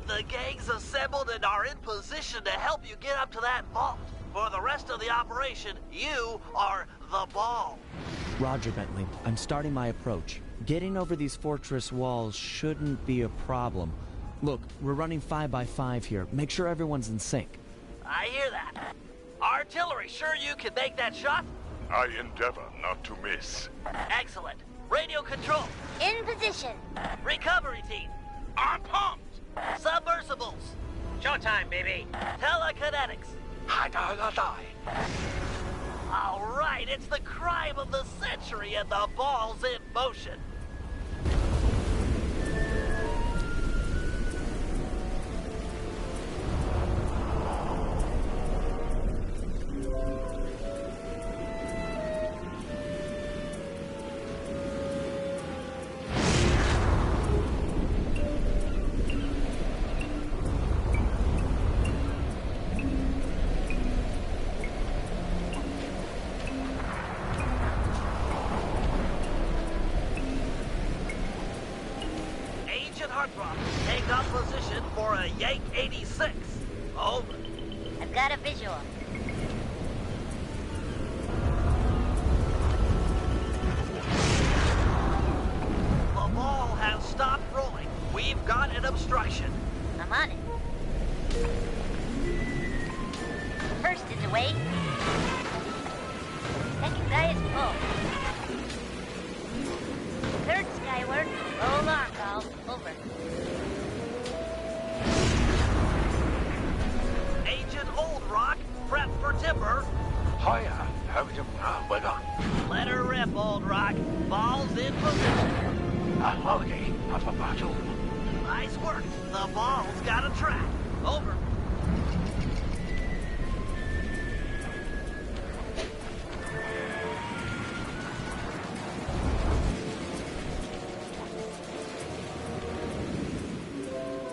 The gang's assembled and are in position to help you get up to that vault. For the rest of the operation, you are the ball. Roger, Bentley. I'm starting my approach. Getting over these fortress walls shouldn't be a problem. Look, we're running 5 by 5 here. Make sure everyone's in sync. I hear that. Artillery, sure you can make that shot? I endeavor not to miss. Excellent. Radio control. In position. Recovery team. I'm pumped. Submersibles. Showtime, baby. Telekinetics. All right, it's the crime of the century and the ball's in motion. Take up position for a Yank 86. Over. I've got a visual. The ball has stopped rolling. We've got an obstruction. I'm on it. First is away. Second guy is full. Third skyward. Roll alarm valve. Over. Agent Old Rock, prep for timber. Hiya, weather. Let her rip, Old Rock. Ball's in position. A holiday of a battle. Nice work. The ball's got a track. Over.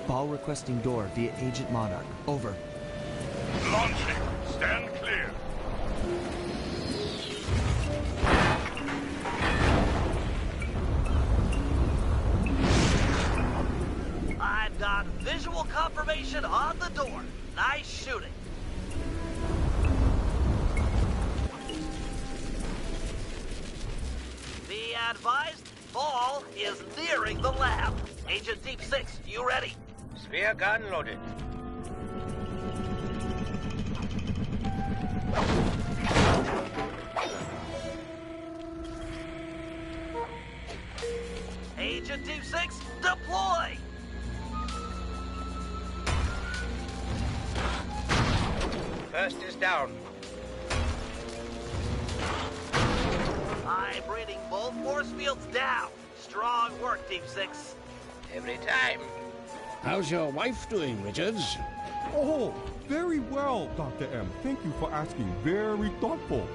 Ball requesting door via Agent Monarch. Over. Launching. Stand clear. I've got visual confirmation on the door. Nice shooting. Be advised, ball is nearing the lab. Agent Deep 6, you ready? Spear gun loaded. Agent Deep 6, deploy! First is down. I'm reading both force fields down. Strong work, Deep 6. Every time. How's your wife doing, Richards? Oh, very well, Dr. M. Thank you for asking. Very thoughtful.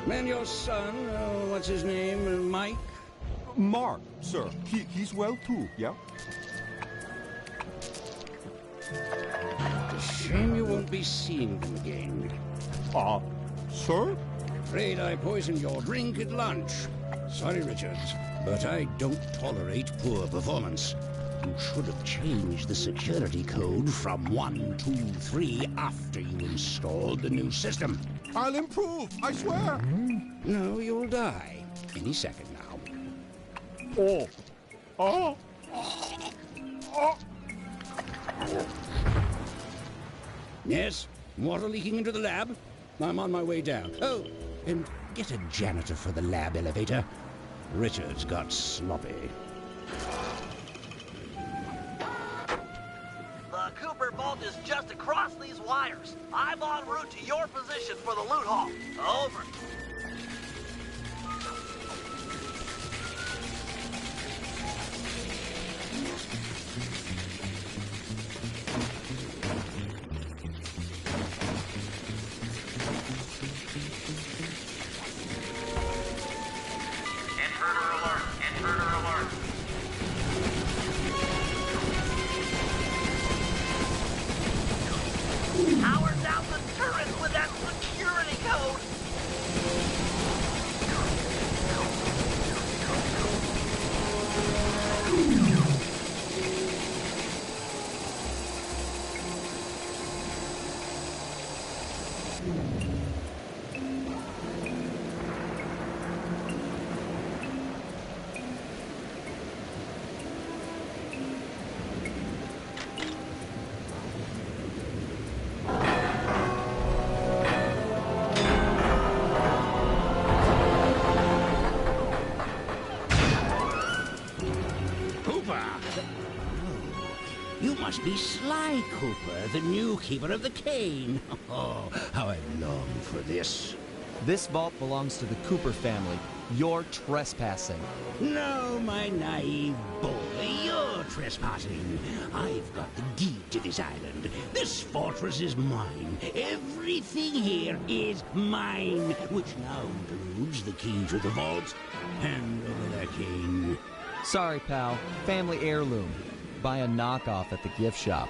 And your son, what's his name, Mike? Mark, sir. He's well too, yeah? It's a shame you won't be seeing them again. Sir? Afraid I poisoned your drink at lunch. Sorry, Richards, but I don't tolerate poor performance. You should have changed the security code from 1, 2, 3 after you installed the new system. I'll improve, I swear. No, you'll die. Any second now. Yes? Water leaking into the lab? I'm on my way down. Oh, and get a janitor for the lab elevator. Richards got sloppy. The Cooper vault is just across these wires. I'm en route to your position for the loot haul. Over. Power down the turret with that security code! Cooper! You must be Sly Cooper, the new keeper of the cane. Oh, how I long for this. This vault belongs to the Cooper family. You're trespassing. No, my naive boy, you're trespassing. I've got the deed to this island. This fortress is mine. Everything here is mine, which now includes the key to the vault. Hand over that cane. Sorry, pal. Family heirloom. Buy a knockoff at the gift shop.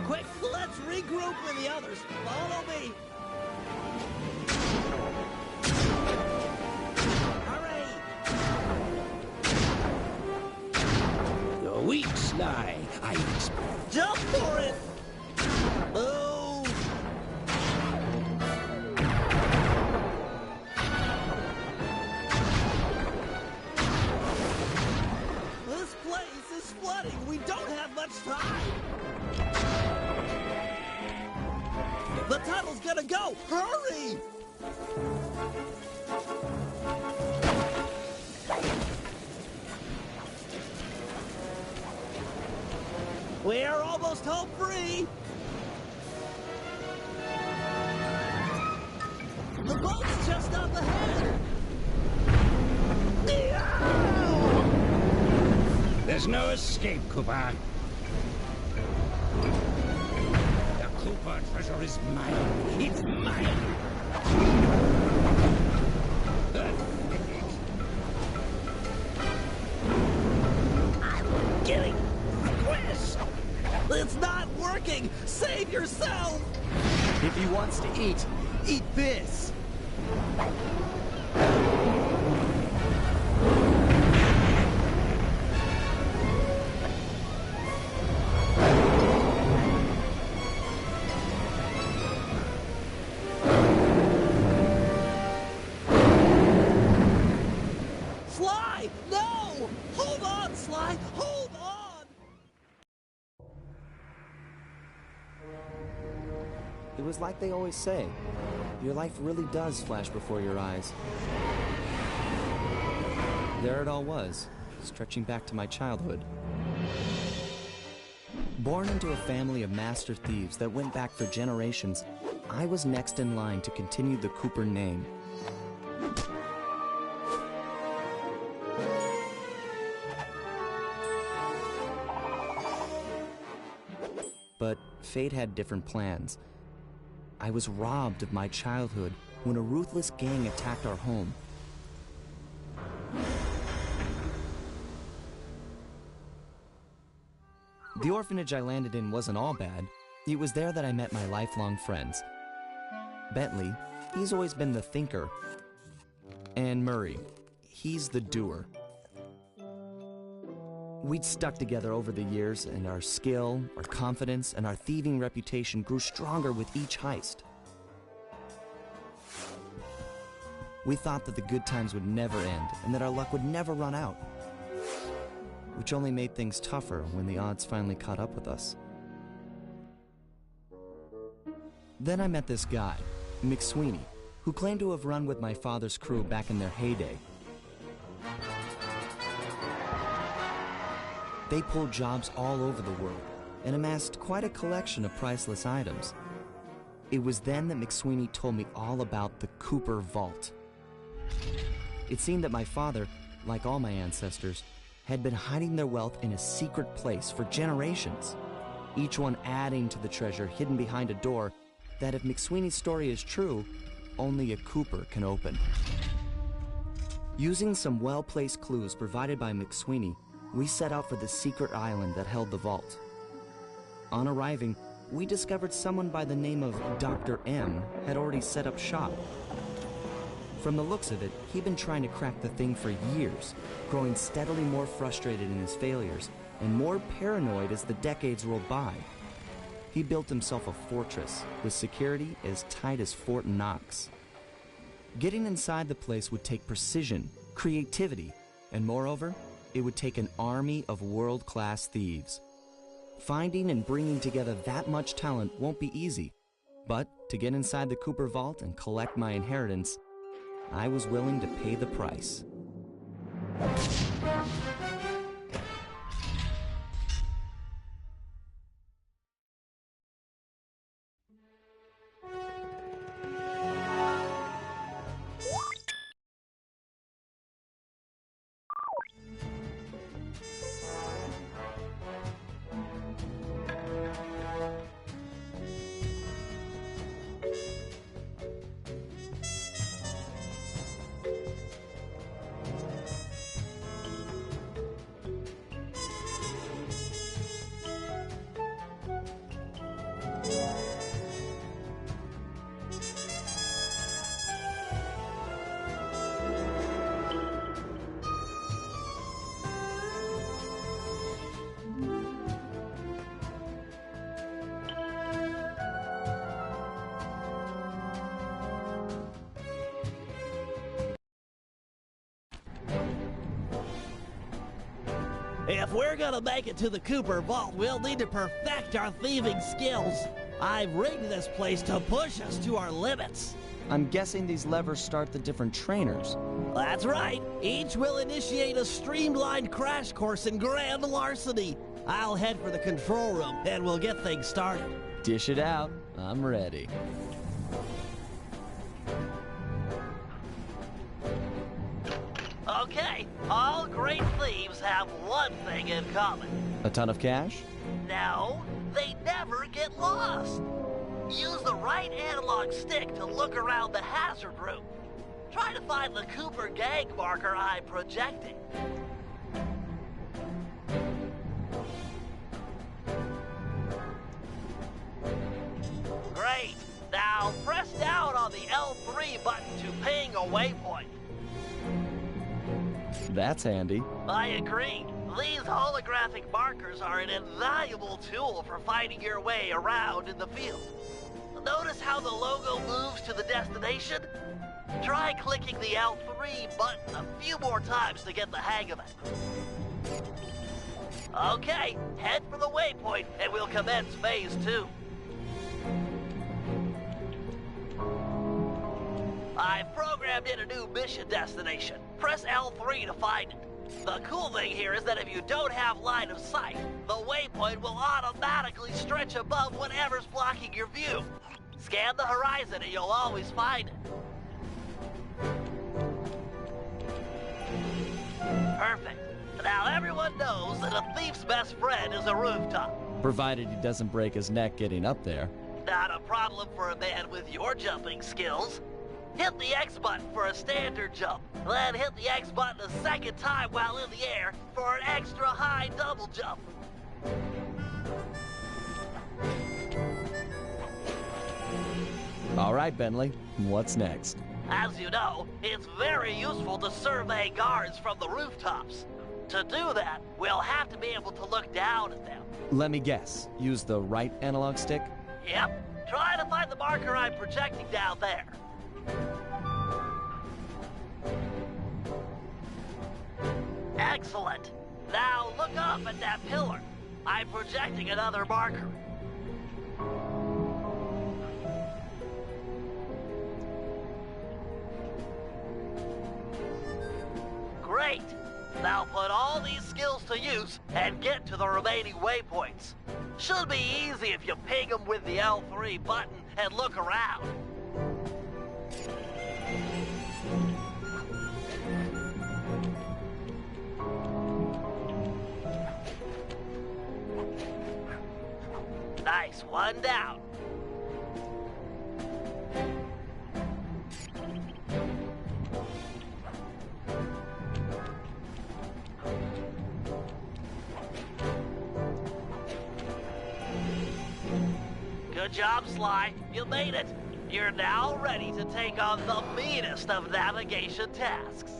Quick, let's regroup with the others. Follow me. Hurry! You're weak, Sly. I expect. Jump for it! Move! This place is flooding. We don't have much time. The tunnel's gonna go. Hurry! We're almost home free. The boat's just up ahead. There's no escape, Cooper. The Cooper treasure is mine. It's mine. Pathetic. I'm getting squished. It's not working. Save yourself. If he wants to eat this! Sly, no! Hold on, Sly. Hold on. It was like they always say. Your life really does flash before your eyes. There it all was, stretching back to my childhood. Born into a family of master thieves that went back for generations, I was next in line to continue the Cooper name. But fate had different plans. I was robbed of my childhood when a ruthless gang attacked our home. The orphanage I landed in wasn't all bad. It was there that I met my lifelong friends. Bentley, he's always been the thinker. And Murray, he's the doer. We'd stuck together over the years, and our skill, our confidence, and our thieving reputation grew stronger with each heist. We thought that the good times would never end, and that our luck would never run out. Which only made things tougher when the odds finally caught up with us. Then I met this guy, McSweeney, who claimed to have run with my father's crew back in their heyday. They pulled jobs all over the world and amassed quite a collection of priceless items. It was then that McSweeney told me all about the Cooper Vault. It seemed that my father, like all my ancestors, had been hiding their wealth in a secret place for generations, each one adding to the treasure hidden behind a door that, if McSweeney's story is true, only a Cooper can open. Using some well-placed clues provided by McSweeney, we set out for the secret island that held the vault. On arriving, we discovered someone by the name of Dr. M had already set up shop. From the looks of it, he'd been trying to crack the thing for years, growing steadily more frustrated in his failures and more paranoid as the decades rolled by. He built himself a fortress with security as tight as Fort Knox. Getting inside the place would take precision, creativity, and moreover, it would take an army of world-class thieves. Finding and bringing together that much talent won't be easy, but to get inside the Cooper Vault and collect my inheritance, I was willing to pay the price. If we're gonna make it to the Cooper Vault, we'll need to perfect our thieving skills. I've rigged this place to push us to our limits. I'm guessing these levers start the different trainers. That's right. Each will initiate a streamlined crash course in grand larceny. I'll head for the control room, and we'll get things started. Dish it out. I'm ready. Okay, all great thieves have one thing in common. A ton of cash? No, they never get lost. Use the right analog stick to look around the hazard room. Try to find the Cooper gang marker I'm projecting. Great. Now press down on the L3 button to ping a waypoint. That's handy. I agree. These holographic markers are an invaluable tool for finding your way around in the field. Notice how the logo moves to the destination? Try clicking the L3 button a few more times to get the hang of it. Okay, head for the waypoint and we'll commence phase 2. I've programmed in a new mission destination. Press L3 to find it. The cool thing here is that if you don't have line of sight, the waypoint will automatically stretch above whatever's blocking your view. Scan the horizon and you'll always find it. Perfect. Now everyone knows that a thief's best friend is a rooftop. Provided he doesn't break his neck getting up there. Not a problem for a man with your jumping skills. Hit the X button for a standard jump, then hit the X button a second time while in the air for an extra high double jump. All right, Bentley, what's next? As you know, it's very useful to survey guards from the rooftops. To do that, we'll have to be able to look down at them. Let me guess, use the right analog stick? Yep, try to find the marker I'm projecting down there. Excellent. Now look up at that pillar. I'm projecting another marker. Great! Now put all these skills to use and get to the remaining waypoints. Should be easy if you ping them with the L3 button and look around. Nice, one down. Good job, Sly. You made it. You're now ready to take on the meanest of navigation tasks.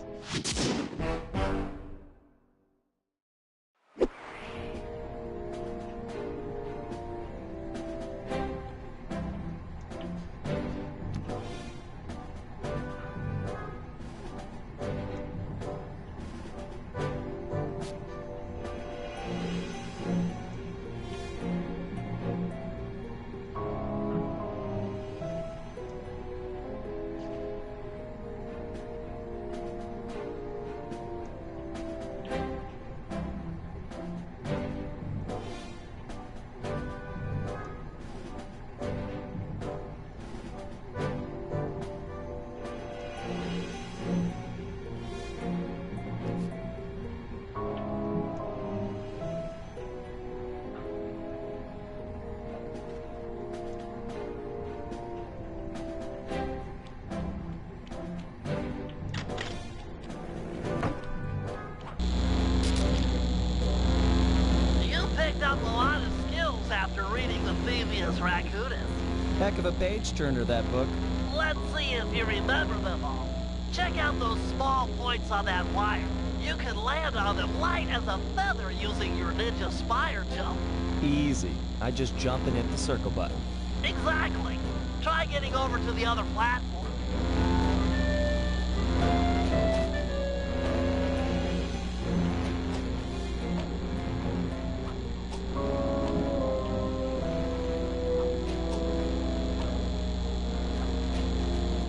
Heck of a page-turner, that book. Let's see if you remember them all. Check out those small points on that wire. You can land on them light as a feather using your ninja spire jump. Easy. I just jump and hit the circle button. Exactly. Try getting over to the other platform.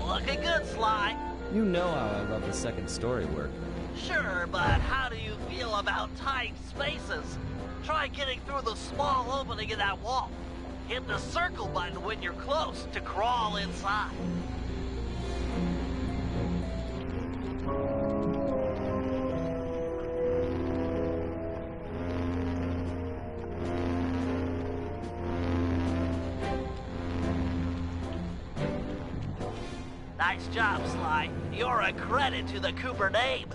Looking good, Sly. You know how I love the second story work. Sure, but how do you feel about tight spaces? Try getting through the small opening in that wall. Hit the circle button when you're close to crawl inside. Nice job, Sly. You're a credit to the Cooper name.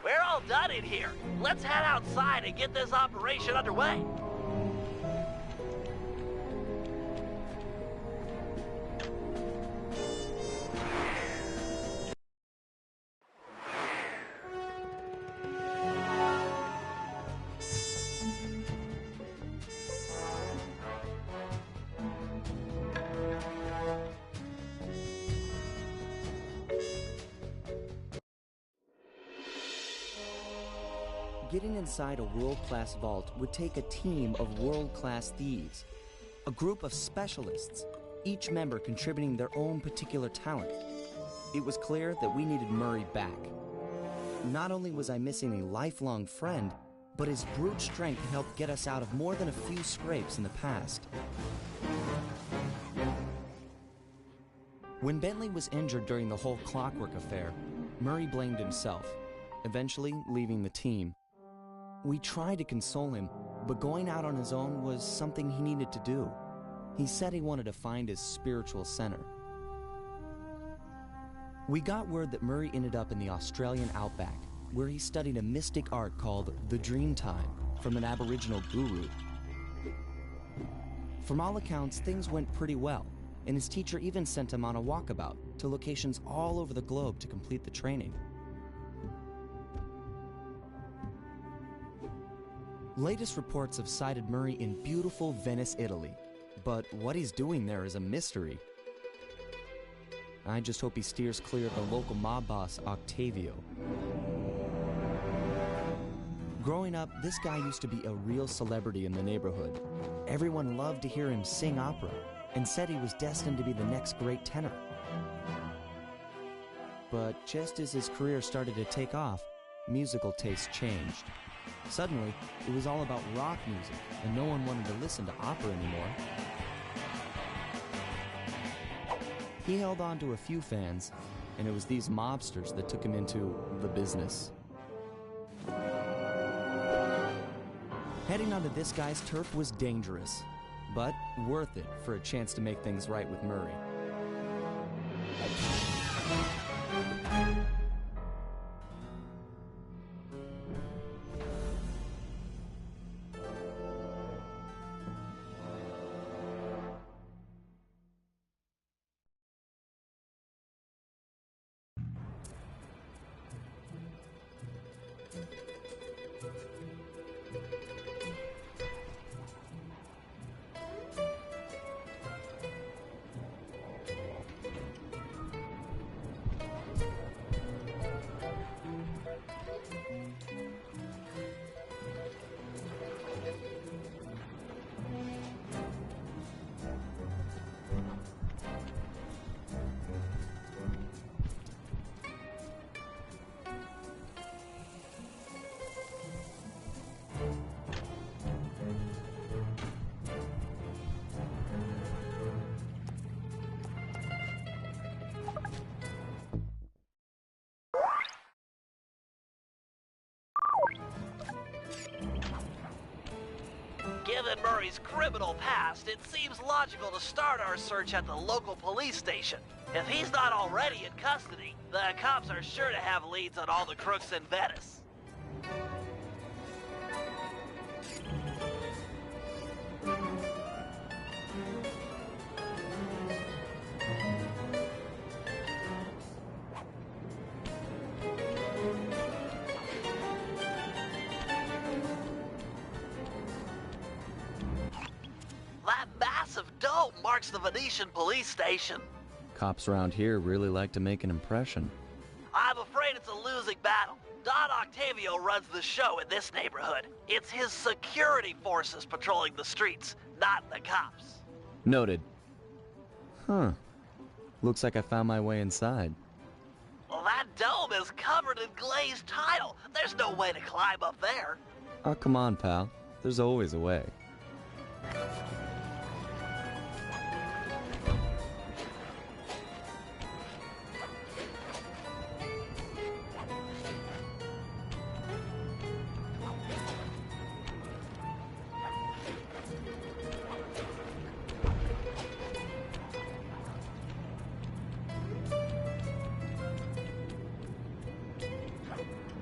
We're all done in here. Let's head outside and get this operation underway. Getting inside a world-class vault would take a team of world-class thieves, a group of specialists, each member contributing their own particular talent. It was clear that we needed Murray back. Not only was I missing a lifelong friend, but his brute strength helped get us out of more than a few scrapes in the past. When Bentley was injured during the whole Clockwork affair, Murray blamed himself, eventually leaving the team. We tried to console him, but going out on his own was something he needed to do. He said he wanted to find his spiritual center. We got word that Murray ended up in the Australian outback, where he studied a mystic art called the Dreamtime from an Aboriginal guru. From all accounts, things went pretty well, and his teacher even sent him on a walkabout to locations all over the globe to complete the training. Latest reports have cited Murray in beautiful Venice, Italy, but what he's doing there is a mystery. I just hope he steers clear of the local mob boss, Octavio. Growing up, this guy used to be a real celebrity in the neighborhood. Everyone loved to hear him sing opera, and said he was destined to be the next great tenor. But just as his career started to take off, musical tastes changed. Suddenly, it was all about rock music, and no one wanted to listen to opera anymore. He held on to a few fans, and it was these mobsters that took him into the business. Heading onto this guy's turf was dangerous, but worth it for a chance to make things right with Murray. Given Murray's criminal past, it seems logical to start our search at the local police station. If he's not already in custody, the cops are sure to have leads on all the crooks in Venice. That massive dome marks the Venetian police station. Cops around here really like to make an impression. I'm afraid it's a losing battle. Don Octavio runs the show in this neighborhood. It's his security forces patrolling the streets, not the cops. Noted. Huh. Looks like I found my way inside. Well, that dome is covered in glazed tile. There's no way to climb up there. Oh, come on, pal. There's always a way.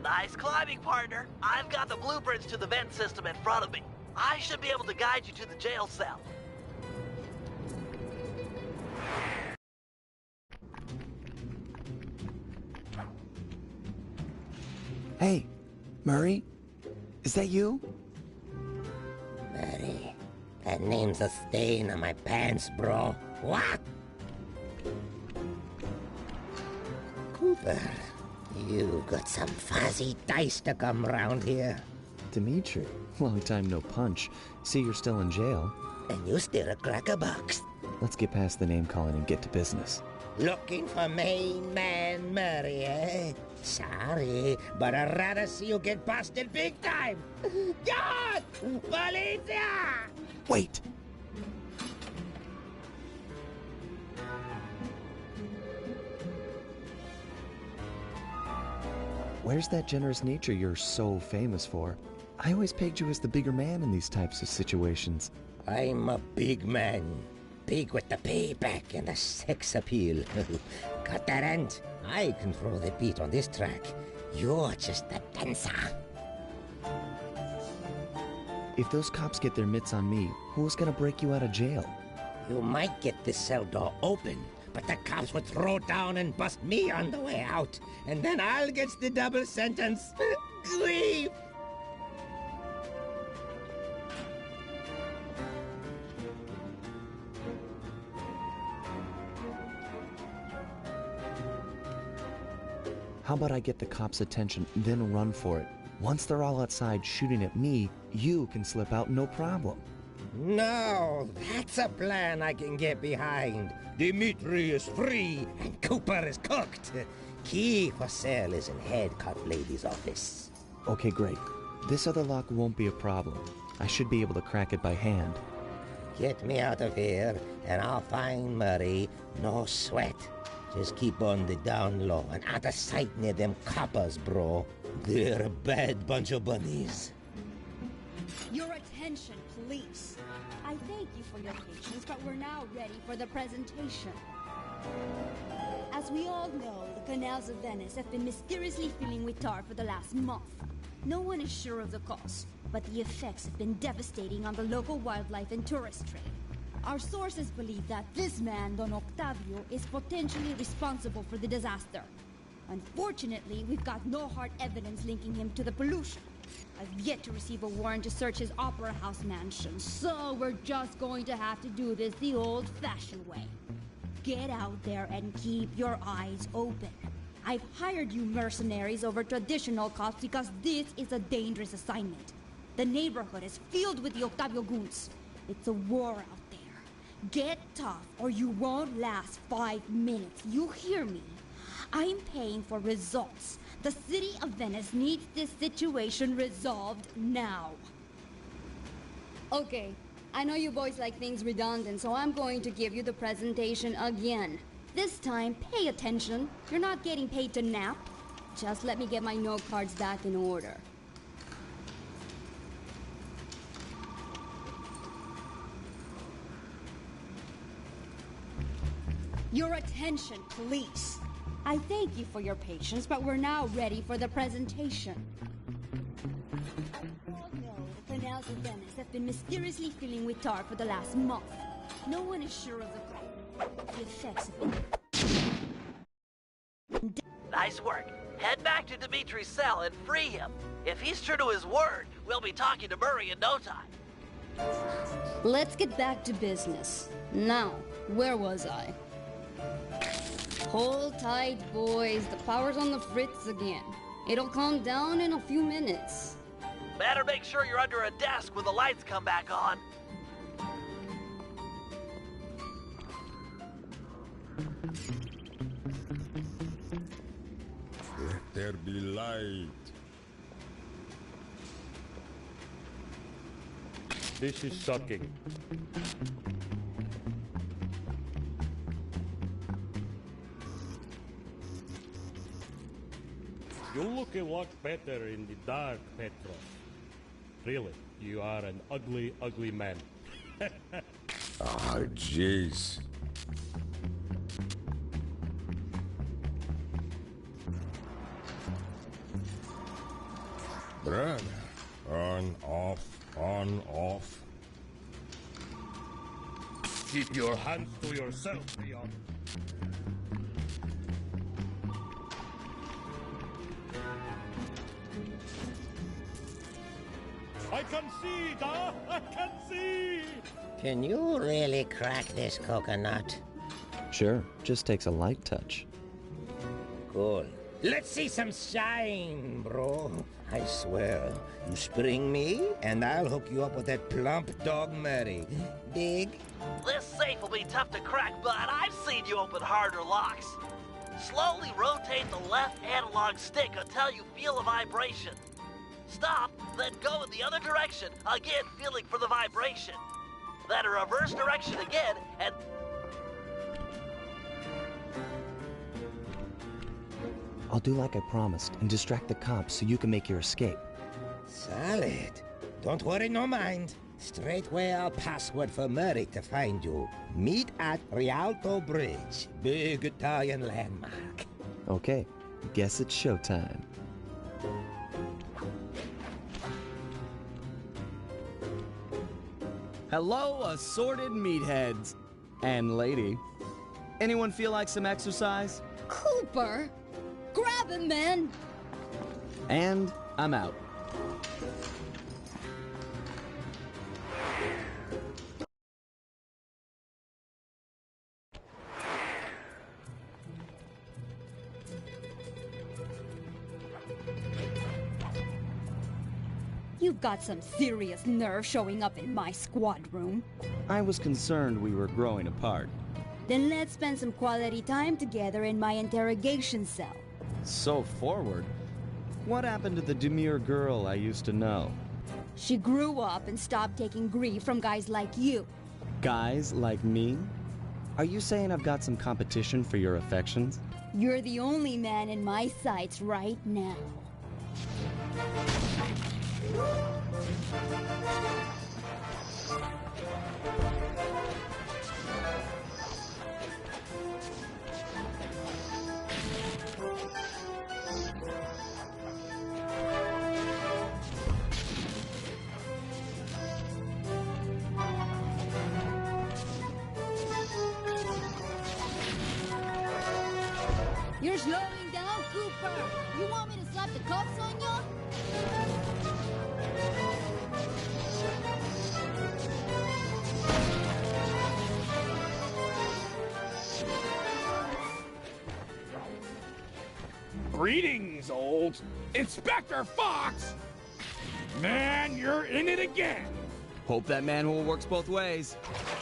Nice climbing, partner. I've got the blueprints to the vent system in front of me. I should be able to guide you to the jail cell. Hey, Murray? Is that you? Murray, that name's a stain on my pants, bro. What? Cooper, you've got some fuzzy dice to come round here. Dimitri. Long time no punch. See, you're still in jail. And you steal a cracker box. Let's get past the name calling and get to business. Looking for main man Murray, eh? Sorry, but I'd rather see you get busted big time. God! Policia! Wait! Where's that generous nature you're so famous for? I always pegged you as the bigger man in these types of situations. I'm a big man. Big with the payback and the sex appeal. Got that, Ant? I control the beat on this track. You're just the dancer. If those cops get their mitts on me, who's gonna break you out of jail? You might get this cell door open, but the cops would throw down and bust me on the way out. And then I'll get the double sentence. Grief! How about I get the cops' attention, then run for it? Once they're all outside shooting at me, you can slip out no problem. No, that's a plan I can get behind. Dimitri is free and Cooper is cooked. Key for sale is in head cop lady's office. Okay, great. This other lock won't be a problem. I should be able to crack it by hand. Get me out of here, and I'll find Murray. No sweat. Just keep on the down low and out of sight near them coppers, bro. They're a bad bunch of bunnies. Your attention, police. I thank you for your patience, but we're now ready for the presentation. As we all know, the canals of Venice have been mysteriously filling with tar for the last month. No one is sure of the cause, but the effects have been devastating on the local wildlife and tourist trade. Our sources believe that this man, Don Octavio, is potentially responsible for the disaster. Unfortunately, we've got no hard evidence linking him to the pollution. I've yet to receive a warrant to search his Opera House mansion, so we're just going to have to do this the old-fashioned way. Get out there and keep your eyes open. I've hired you mercenaries over traditional cops because this is a dangerous assignment. The neighborhood is filled with the Octavio goons. It's a war out there. Get tough or you won't last 5 minutes. You hear me? I'm paying for results. The city of Venice needs this situation resolved now. Okay, I know you boys like things redundant, so I'm going to give you the presentation again. This time, pay attention. You're not getting paid to nap. Just let me get my note cards back in order. Your attention, police. I thank you for your patience, but we're now ready for the presentation. As you all know, the canals of Venice have been mysteriously filling with tar for the last month. No one is sure of the cause. The effects have been... Nice work. Head back to Dimitri's cell and free him. If he's true to his word, we'll be talking to Murray in no time. Let's get back to business. Now, where was I? Hold tight, boys. The power's on the fritz again. It'll calm down in a few minutes. Better make sure you're under a desk when the lights come back on. Let there be light. This is shocking. You look a lot better in the dark, Petros. Really, you are an ugly, ugly man. Ah, jeez. Brother, on, off. Keep your hands to yourself, Leon. I can see, Da! I can see! Can you really crack this coconut? Sure, just takes a light touch. Cool. Let's see some shine, bro. I swear, you spring me, and I'll hook you up with that plump dog Murray. Dig? This safe will be tough to crack, but I've seen you open harder locks. Slowly rotate the left analog stick until you feel a vibration. Stop, then go in the other direction, again feeling for the vibration. Then a reverse direction again, and... I'll do like I promised and distract the cops so you can make your escape. Solid. Don't worry, no mind. Straightway I'll password for Murray to find you. Meet at Rialto Bridge. Big Italian landmark. Okay, guess it's showtime. Hello, assorted meatheads. And lady. Anyone feel like some exercise? Cooper! Grab him, man! And I'm out. You've got some serious nerve showing up in my squad room. I was concerned we were growing apart. Then let's spend some quality time together in my interrogation cell. So forward. What happened to the demure girl I used to know? She grew up and stopped taking grief from guys like you. Guys like me? Are you saying I've got some competition for your affections? You're the only man in my sights right now. You're slowing down, Cooper! You want me to slap the cuffs on you? Greetings, old Inspector Fox! Man, you're in it again! Hope that manhole works both ways.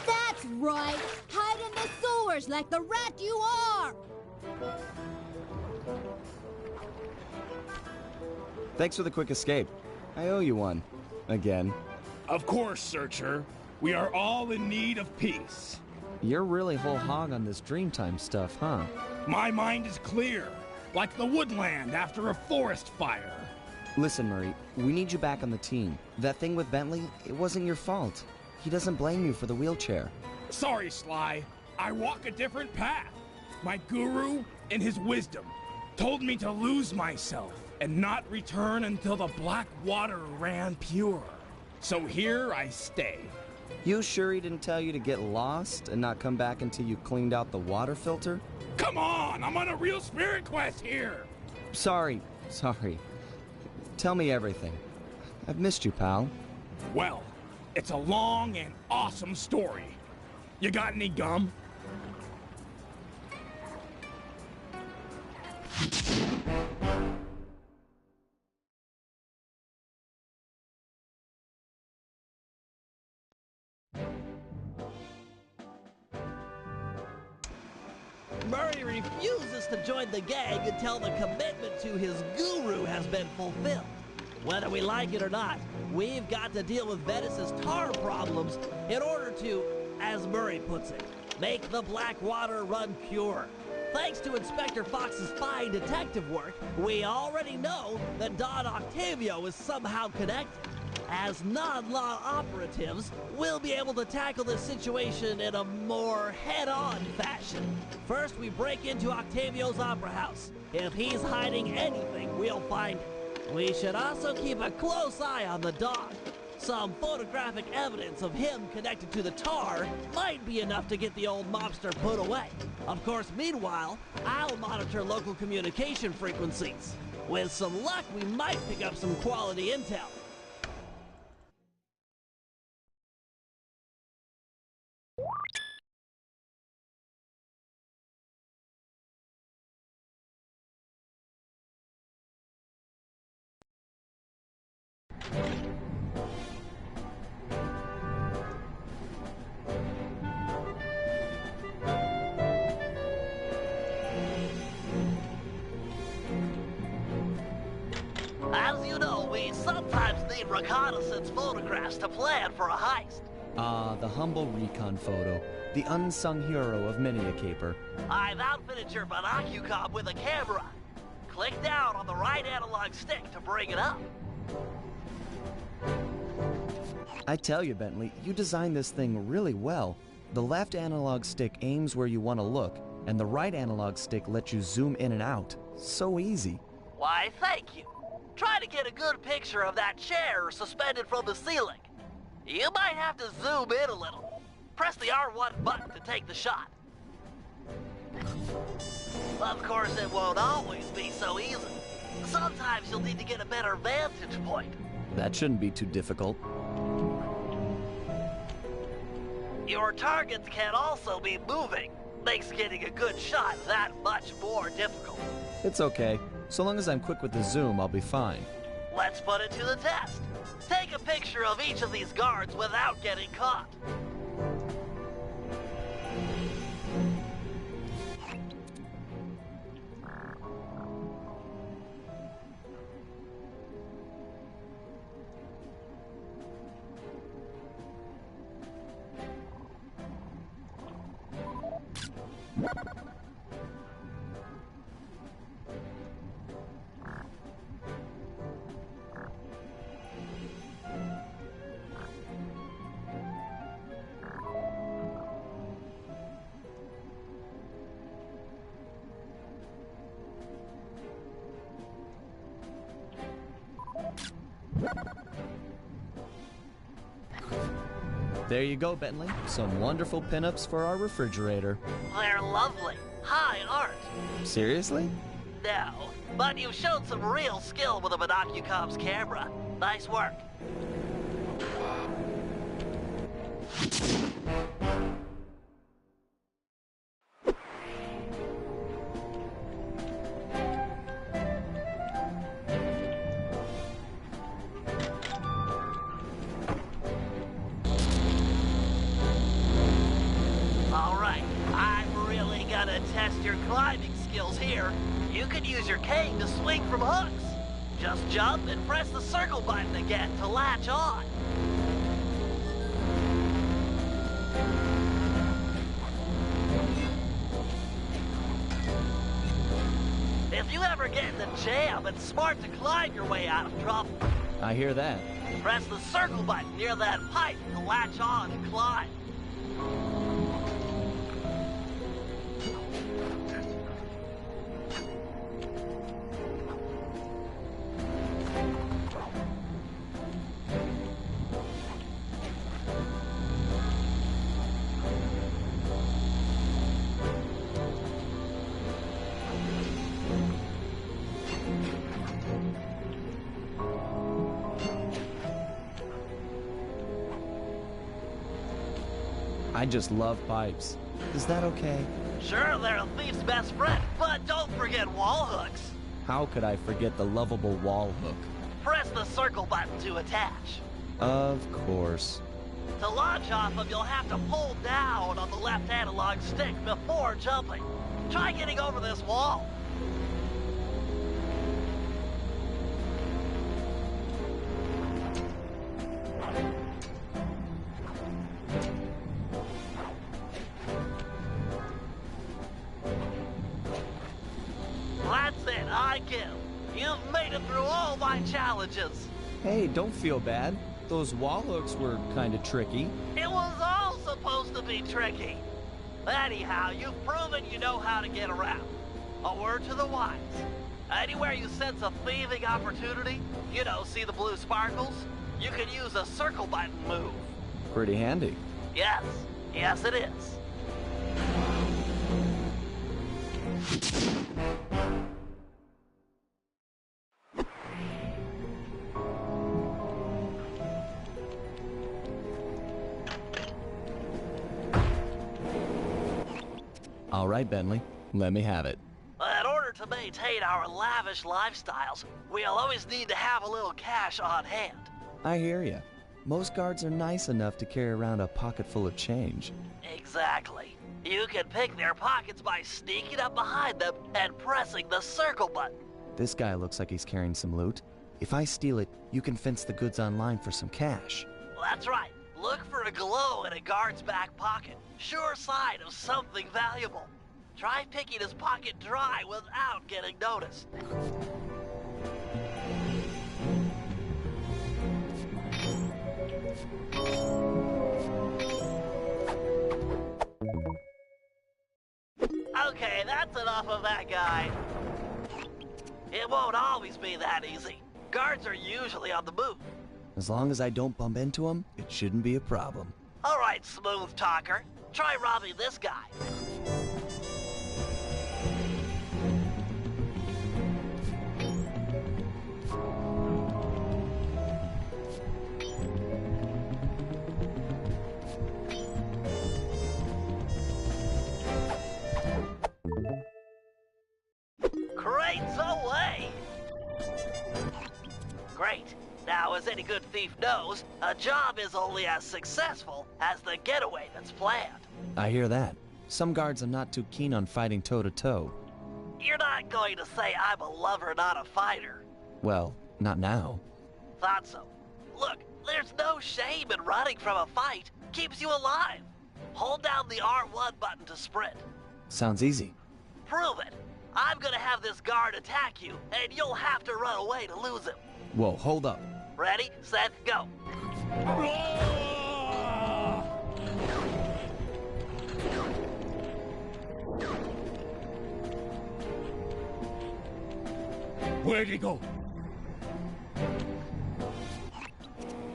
That's right! Hide in the sewers like the rat you are! Thanks for the quick escape. I owe you one. Again. Of course, Searcher. We are all in need of peace. You're really whole hog on this Dreamtime stuff, huh? My mind is clear, like the woodland after a forest fire. Listen, Murray, we need you back on the team. That thing with Bentley, it wasn't your fault. He doesn't blame you for the wheelchair. Sorry, Sly. I walk a different path. My guru, in his wisdom, told me to lose myself and not return until the black water ran pure. So here I stay. You sure he didn't tell you to get lost and not come back until you cleaned out the water filter? Come on, I'm on a real spirit quest here. Sorry. Tell me everything. I've missed you, pal. Well, it's a long and awesome story. You got any gum? Murray refuses to join the gang until the commitment to his guru has been fulfilled. Whether we like it or not, we've got to deal with Venice's tar problems in order to, as Murray puts it, make the black water run pure. Thanks to Inspector Fox's fine detective work, we already know that Don Octavio is somehow connected. As non-law operatives, we'll be able to tackle this situation in a more head-on fashion. First, we break into Octavio's opera house. If he's hiding anything, we'll find it. We should also keep a close eye on the dog. Some photographic evidence of him connected to the tar might be enough to get the old mobster put away. Of course, meanwhile, I'll monitor local communication frequencies. With some luck, we might pick up some quality intel. As you know, we sometimes need reconnaissance photographs to plan for a heist. The humble recon photo. The unsung hero of many a caper. I've outfitted your binocucom with a camera. Click down on the right analog stick to bring it up. I tell you, Bentley, you designed this thing really well. The left analog stick aims where you want to look, and the right analog stick lets you zoom in and out. So easy. Why, thank you. Try to get a good picture of that chair suspended from the ceiling. You might have to zoom in a little. Press the R1 button to take the shot. Of course, it won't always be so easy. Sometimes you'll need to get a better vantage point. That shouldn't be too difficult. Your targets can also be moving. Makes getting a good shot that much more difficult. It's okay. So long as I'm quick with the zoom, I'll be fine. Let's Let's put it to the test. Take a picture of each of these guards without getting caught. There you go, Bentley. Some wonderful pinups for our refrigerator. They're lovely. High art. Seriously? No, but you've shown some real skill with a Monocucom's camera. Nice work. Test your climbing skills here. You can use your cane to swing from hooks. Just jump and press the circle button again to latch on. If you ever get in a jam, it's smart to climb your way out of trouble. I hear that. Press the circle button near that pipe to latch on and climb. I just love pipes. Is that okay? Sure, they're a thief's best friend, but don't forget wall hooks. How could I forget the lovable wall hook? Press the circle button to attach. Of course. To launch off them, you'll have to pull down on the left analog stick before jumping. Try getting over this wall. That's it, I give. You've made it through all my challenges. Hey, don't feel bad. Those wall hooks were kind of tricky. It was all supposed to be tricky. Anyhow, you've proven you know how to get around. A word to the wise. Anywhere you sense a thieving opportunity, you know, see the blue sparkles? You can use a circle button move. Pretty handy. Yes. Yes, it is. All right, Bentley. Let me have it. In order to maintain our lavish lifestyles, we'll always need to have a little cash on hand. I hear ya. Most guards are nice enough to carry around a pocket full of change. Exactly. You can pick their pockets by sneaking up behind them and pressing the circle button. This guy looks like he's carrying some loot. If I steal it, you can fence the goods online for some cash. That's right. Look for a glow in a guard's back pocket. Sure sign of something valuable. Try picking his pocket dry without getting noticed. Okay, that's enough of that guy. It won't always be that easy. Guards are usually on the move. As long as I don't bump into him, it shouldn't be a problem. All right, smooth talker. Try robbing this guy. Crates away! Great. Now, as any good thief knows, a job is only as successful as the getaway that's planned. I hear that. Some guards I'm not too keen on fighting toe-to-toe. You're not going to say I'm a lover, not a fighter. Well, not now. Thought so. Look, there's no shame in running from a fight. Keeps you alive. Hold down the R1 button to sprint. Sounds easy. Prove it. I'm gonna have this guard attack you, and you'll have to run away to lose him. Whoa, hold up. Ready, set, go. Where'd he go?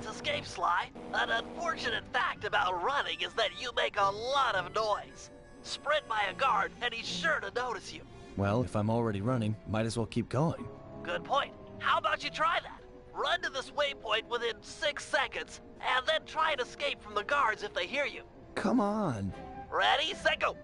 To escape, Sly, an unfortunate fact about running is that you make a lot of noise. Sprint by a guard, and he's sure to notice you. Well, if I'm already running, might as well keep going. Good point. How about you try that? Run to this waypoint within 6 seconds, and then try and escape from the guards if they hear you. Come on. Ready, set, go.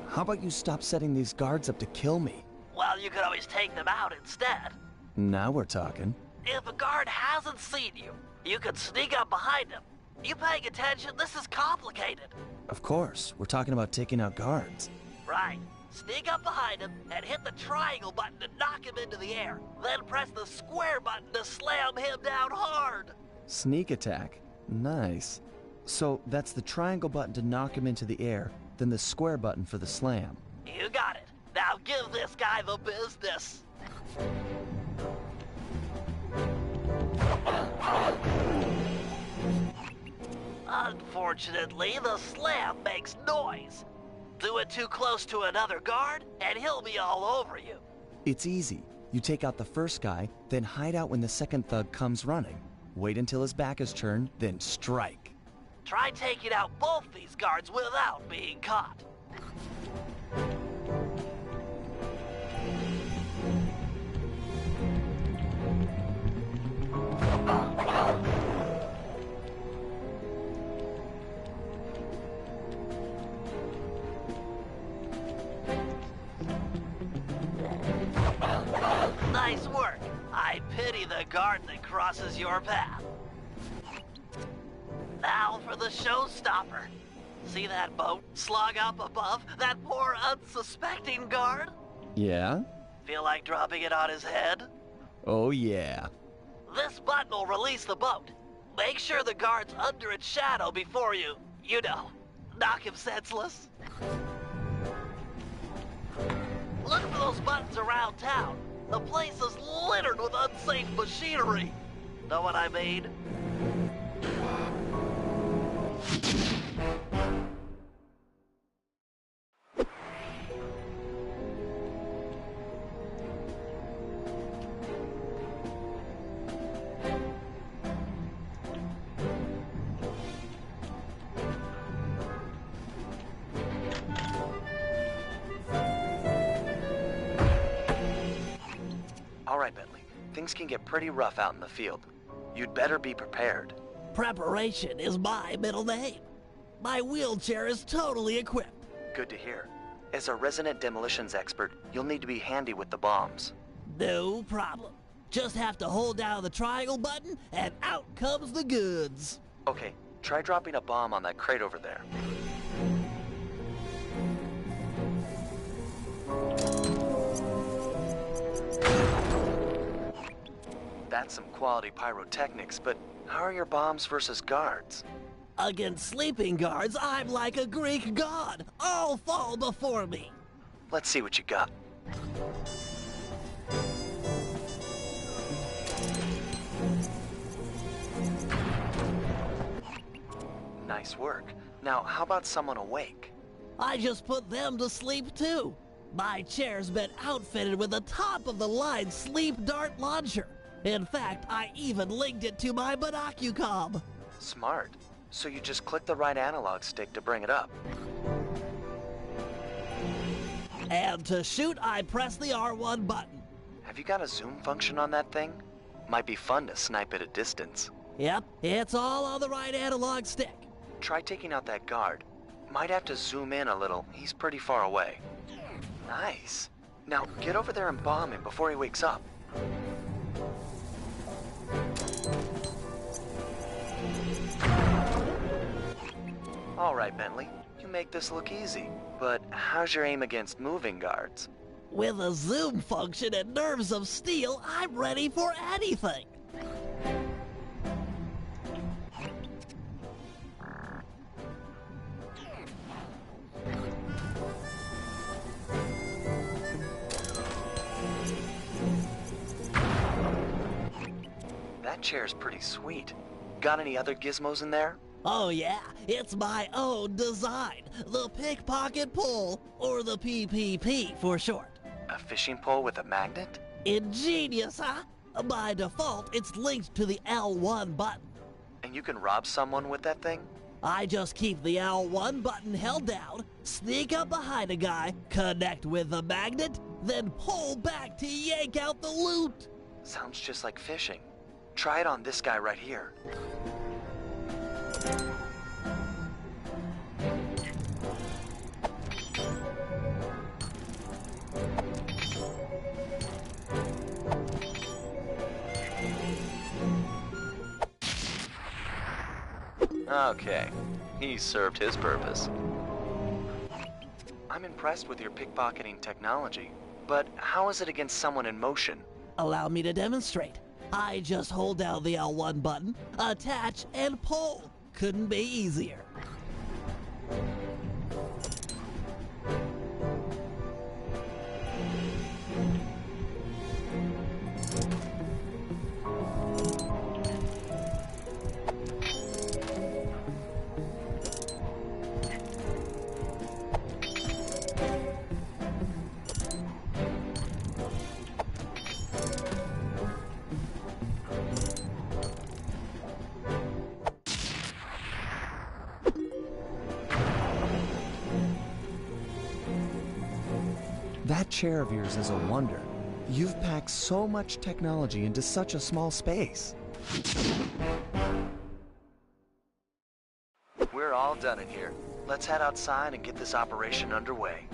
How about you stop setting these guards up to kill me? Well, you could always take them out instead. Now we're talking. If a guard hasn't seen you, you could sneak up behind him. You paying attention? This is complicated. Of course, we're talking about taking out guards. Right. Sneak up behind him and hit the triangle button to knock him into the air. Then press the square button to slam him down hard. Sneak attack. Nice. So that's the triangle button to knock him into the air, then the square button for the slam. You got it. Now give this guy the business. Unfortunately, the slam makes noise. Do it too close to another guard, and he'll be all over you. It's easy. You take out the first guy, then hide out when the second thug comes running. Wait until his back is turned, then strike. Try taking out both these guards without being caught. Nice work. I pity the guard that crosses your path. Now for the showstopper. See that boat slung up above? That poor unsuspecting guard? Yeah? Feel like dropping it on his head? Oh yeah. This button will release the boat. Make sure the guard's under its shadow before you know, knock him senseless. Look for those buttons around town. The place is littered with unsafe machinery. Know what I mean? All right, Bentley. Things can get pretty rough out in the field. You'd better be prepared. Preparation is my middle name. My wheelchair is totally equipped. Good to hear. As a resident demolitions expert, you'll need to be handy with the bombs. No problem. Just have to hold down the triangle button and out comes the goods. Okay, try dropping a bomb on that crate over there. That's some quality pyrotechnics, but how are your bombs versus guards? Against sleeping guards, I'm like a Greek god. All fall before me. Let's see what you got. Nice work. Now, how about someone awake? I just put them to sleep too. My chair's been outfitted with a top-of-the-line sleep dart launcher. In fact, I even linked it to my binocucom. Smart. So you just click the right analog stick to bring it up. And to shoot, I press the R1 button. Have you got a zoom function on that thing? Might be fun to snipe at a distance. Yep, it's all on the right analog stick. Try taking out that guard. Might have to zoom in a little. He's pretty far away. Nice. Now, get over there and bomb him before he wakes up. All right, Bentley. You make this look easy. But how's your aim against moving guards? With a zoom function and nerves of steel, I'm ready for anything. That chair's pretty sweet. Got any other gizmos in there? Oh yeah, it's my own design. The pickpocket pole, or the PPP for short. A fishing pole with a magnet? Ingenious, huh? By default, it's linked to the L1 button. And you can rob someone with that thing? I just keep the L1 button held down, sneak up behind a guy, connect with the magnet, then pull back to yank out the loot. Sounds just like fishing. Try it on this guy right here. Okay, he served his purpose. I'm impressed with your pickpocketing technology, but how is it against someone in motion? Allow me to demonstrate. I just hold down the L1 button, attach, and pull. Couldn't be easier. That chair of yours is a wonder. You've packed so much technology into such a small space. We're all done in here. Let's head outside and get this operation underway.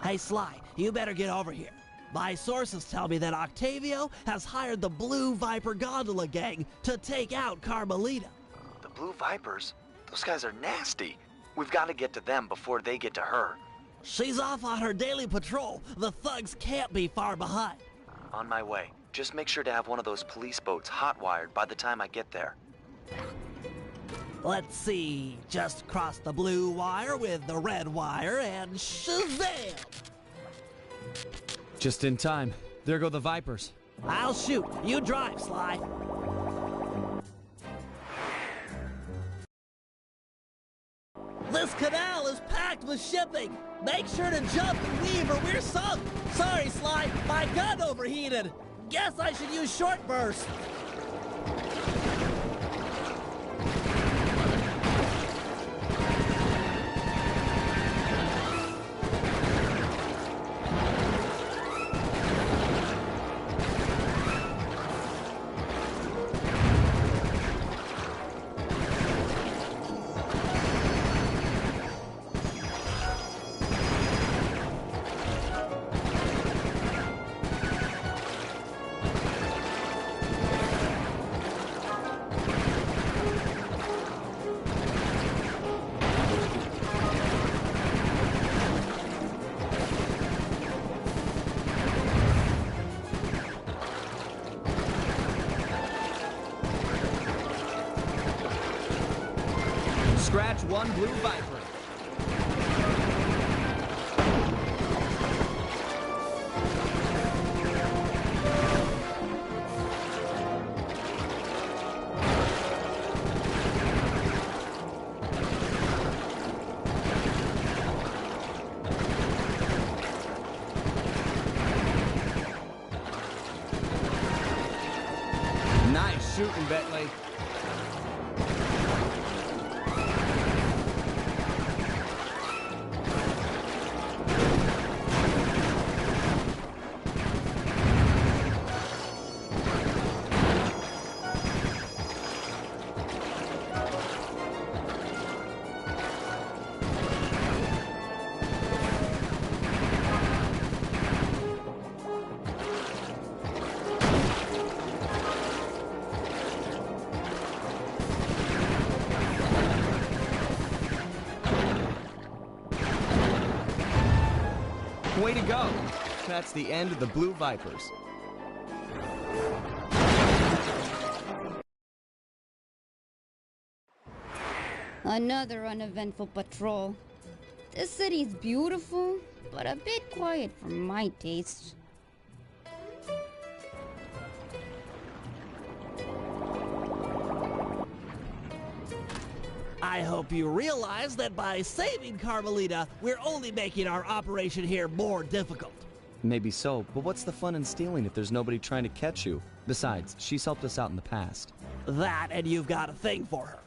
Hey, Sly, you better get over here. My sources tell me that Octavio has hired the Blue Viper Gondola gang to take out Carmelita. The Blue Vipers? Those guys are nasty. We've got to get to them before they get to her. She's off on her daily patrol. The thugs can't be far behind. On my way. Just make sure to have one of those police boats hot-wired by the time I get there. Let's see. Just cross the blue wire with the red wire and shazam! Just in time. There go the Vipers. I'll shoot. You drive, Sly. This canal is packed with shipping. Make sure to jump and weave or we're sunk. Sorry, Sly. My gun overheated. Guess I should use short burst. Scratch one Blue Viper. Nice shooting, Bentley. Way to go! That's the end of the Blue Vipers. Another uneventful patrol. This city's beautiful, but a bit quiet for my taste. I hope you realize that by saving Carmelita, we're only making our operation here more difficult. Maybe so, but what's the fun in stealing if there's nobody trying to catch you? Besides, she's helped us out in the past. That, and you've got a thing for her.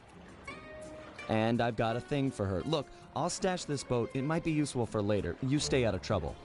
And I've got a thing for her. Look, I'll stash this boat. It might be useful for later. You stay out of trouble.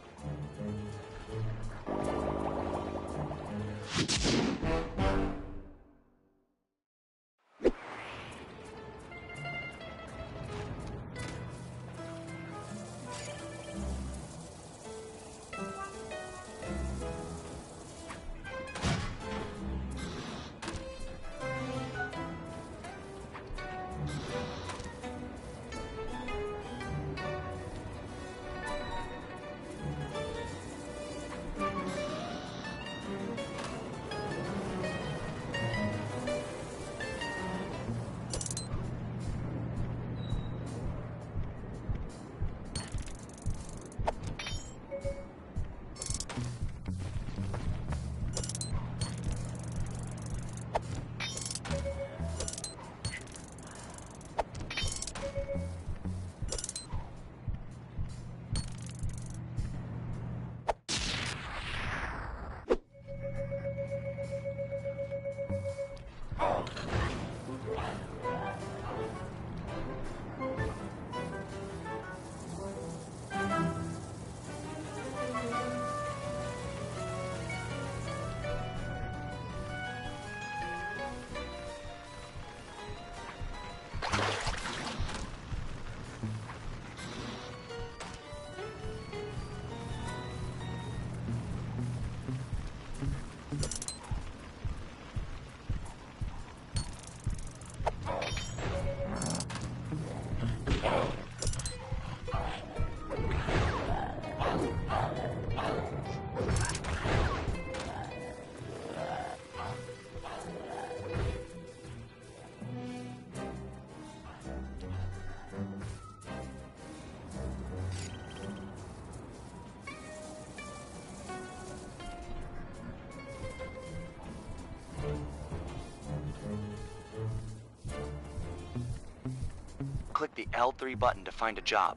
click the L3 button to find a job.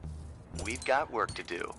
We've got work to do.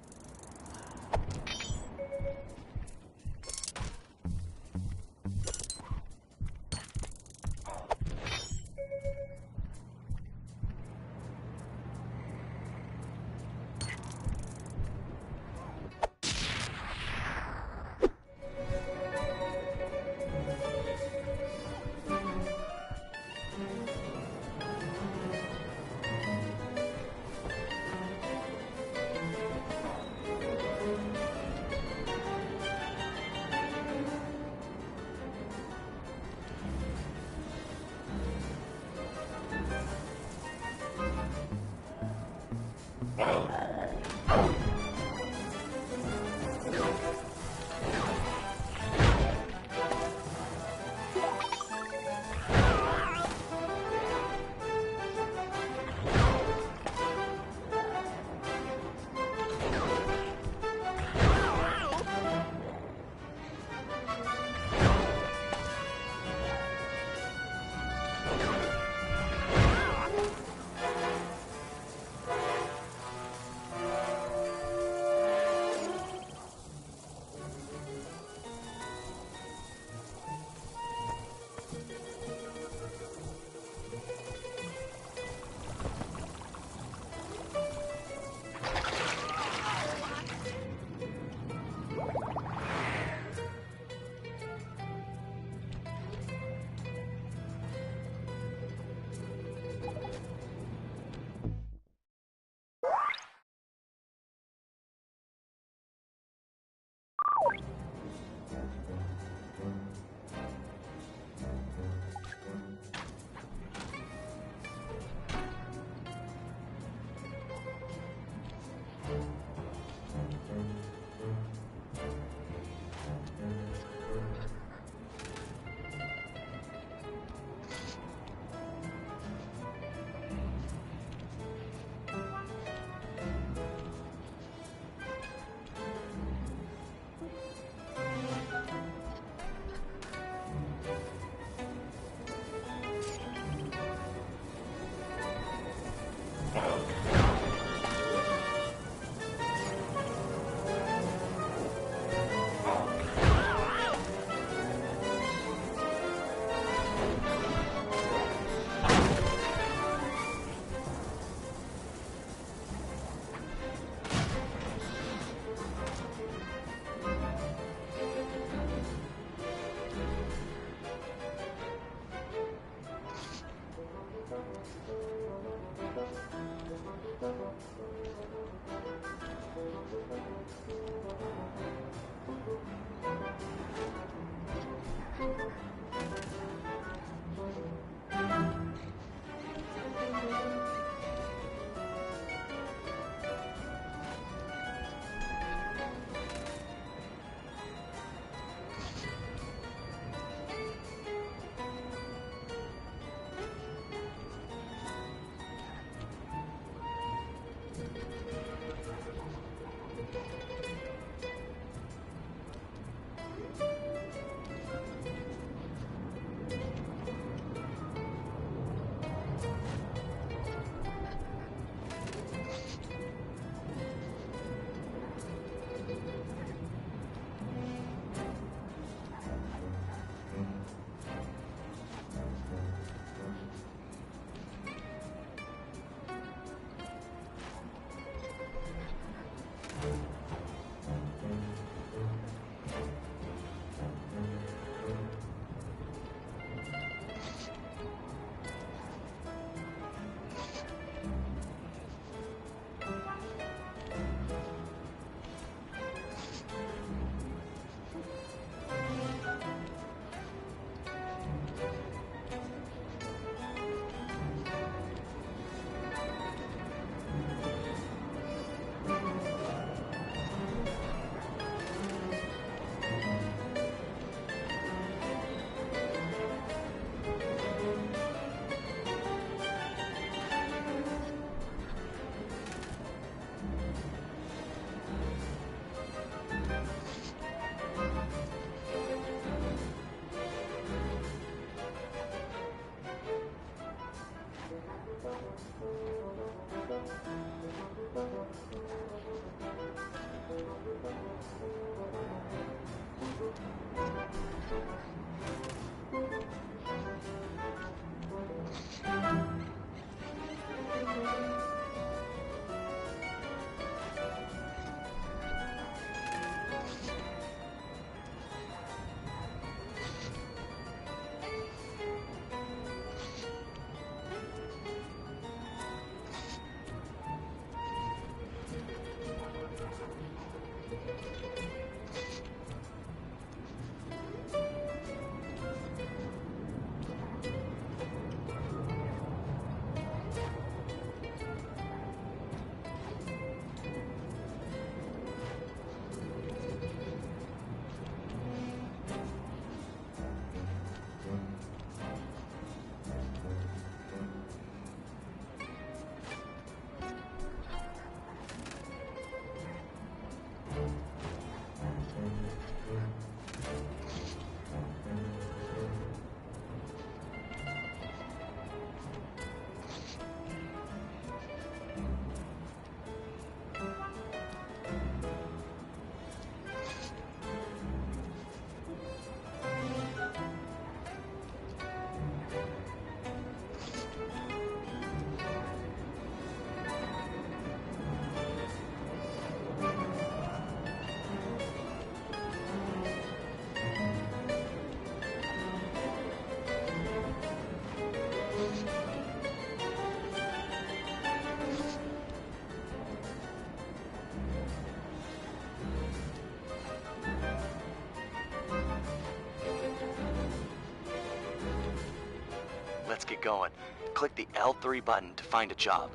Let's get going. Click the L3 button to find a job.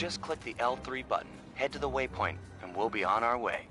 Just click the L3 button, head to the waypoint, and we'll be on our way.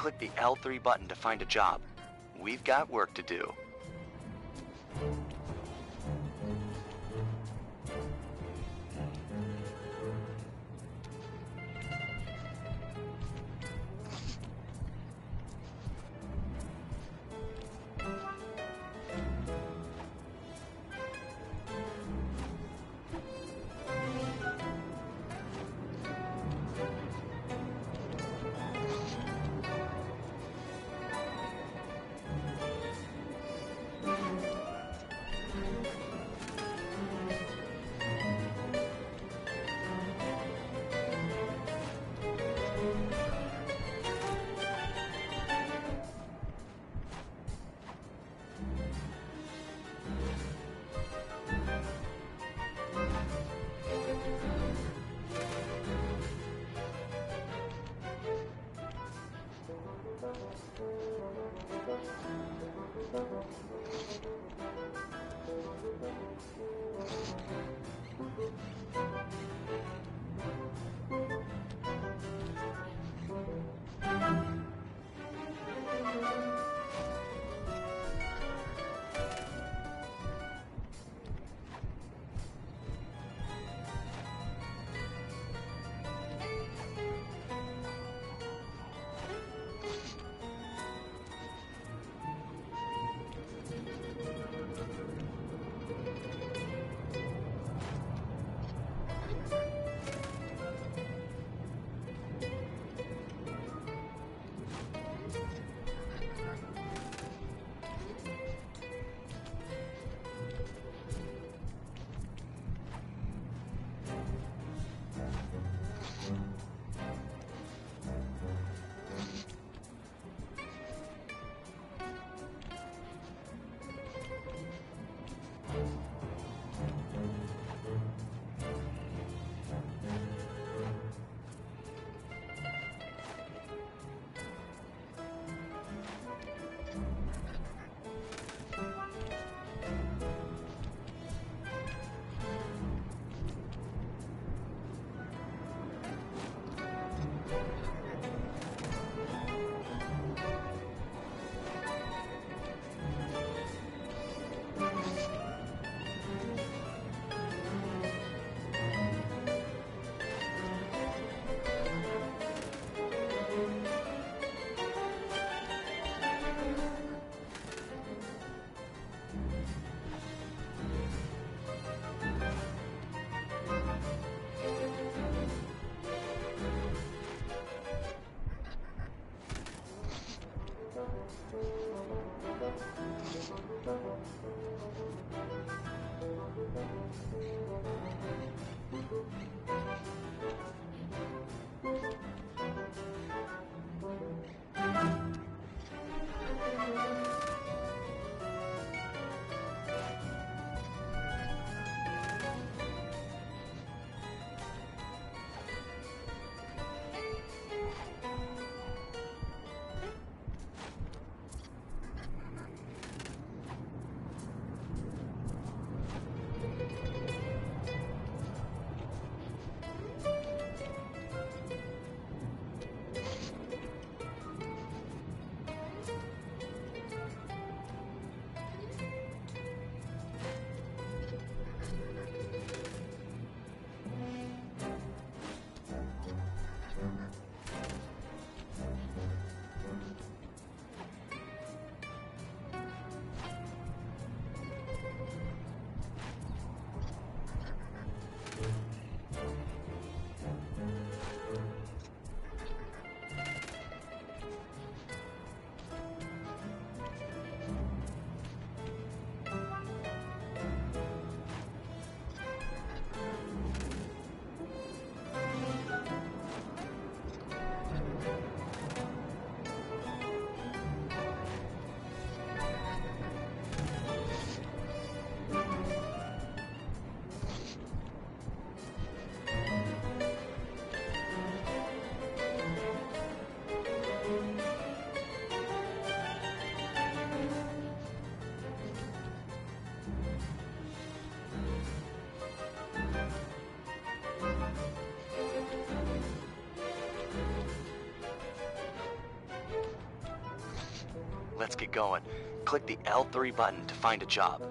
Click the L3 button to find a job. We've got work to do. let's get going. Click the L3 button to find a job.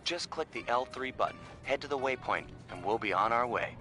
Just click the L3 button, head to the waypoint, and we'll be on our way.